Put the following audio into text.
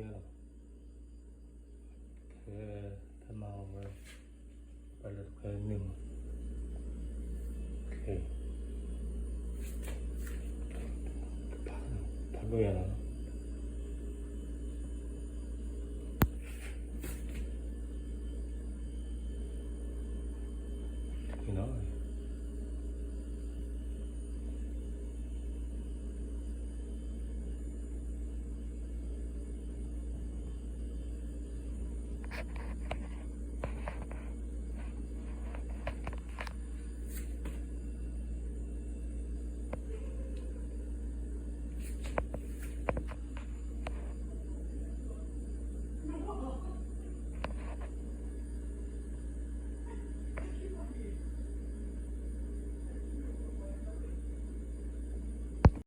해라. Cái thân màu rồi. Vậy là cái niềm. Ok. 바로 해라.